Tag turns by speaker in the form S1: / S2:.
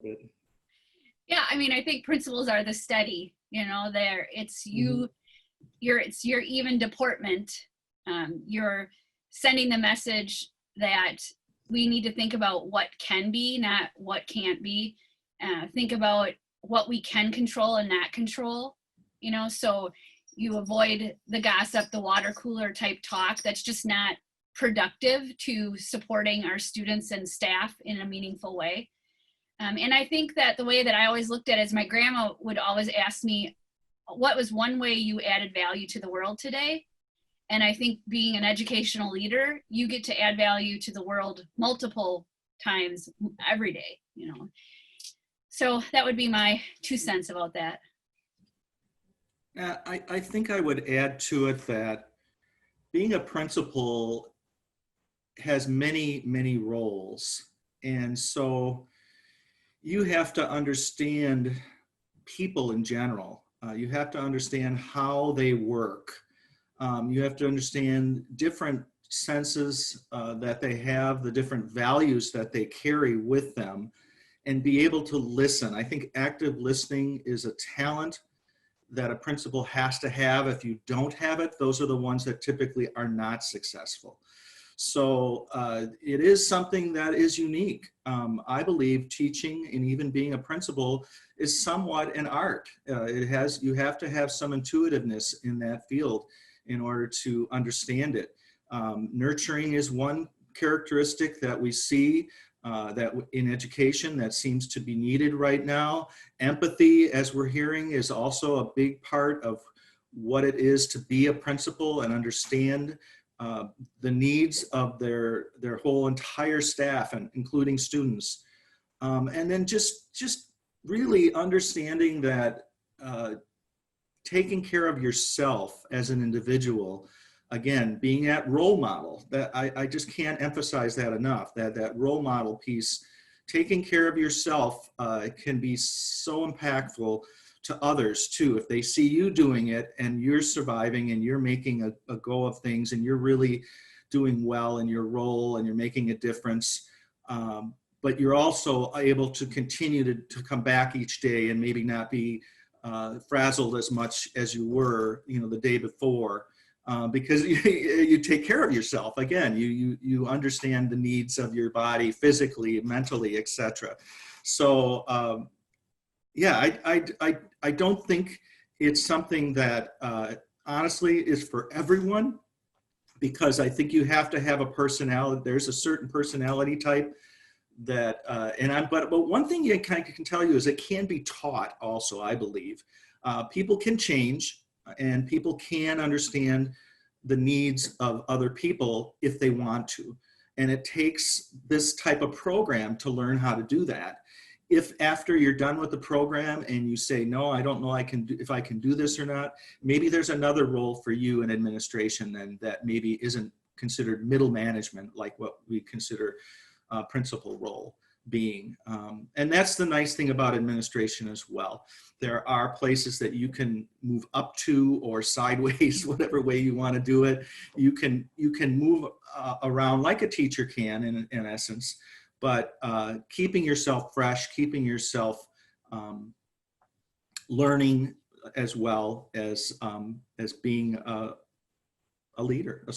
S1: bit.
S2: Yeah, I mean, I think principles are the steady, it's you, it's your even deportment. You're sending the message that we need to think about what can be, not what can't be. Think about what we can control and not control, so you avoid the gossip, the water cooler type talk that's just not productive to supporting our students and staff in a meaningful way. And I think that the way that I always looked at it is my grandma would always ask me, what was one way you added value to the world today? And I think being an educational leader, you get to add value to the world multiple times every day, So that would be my 2 cents about that.
S1: I think I would add to it that being a principal has many, many roles. And so you have to understand people in general. You have to understand how they work. You have to understand different senses that they have, the different values that they carry with them, and be able to listen. I think active listening is a talent that a principal has to have. If you don't have it, those are the ones that typically are not successful. So it is something that is unique. I believe teaching and even being a principal is somewhat an art. You have to have some intuitiveness in that field in order to understand it. Nurturing is one characteristic that we see that in education that seems to be needed right now. Empathy, as we're hearing, is also a big part of what it is to be a principal and understand the needs of their whole entire staff, and including students. And then just really understanding that taking care of yourself as an individual, again, being that role model, that I just can't emphasize that enough, that role model piece, taking care of yourself can be so impactful to others too. If they see you doing it and you're surviving and you're making a go of things and you're really doing well in your role and you're making a difference, but you're also able to continue to come back each day and maybe not be frazzled as much as you were, the day before, because you take care of yourself. Again, you understand the needs of your body physically, mentally, etc. So yeah, I don't think it's something that honestly is for everyone, because I think you have to have a personality. There's a certain personality type that, but one thing I can tell you is it can be taught also, I believe. People can change and people can understand the needs of other people if they want to. And it takes this type of program to learn how to do that. If after you're done with the program and you say, no, I don't know if I can do this or not, maybe there's another role for you in administration then that maybe isn't considered middle management, like what we consider principal role being. And that's the nice thing about administration as well. There are places that you can move up to or sideways, whatever way you want to do it. You can move around like a teacher can in essence, but keeping yourself fresh, keeping yourself learning as well as being a leader,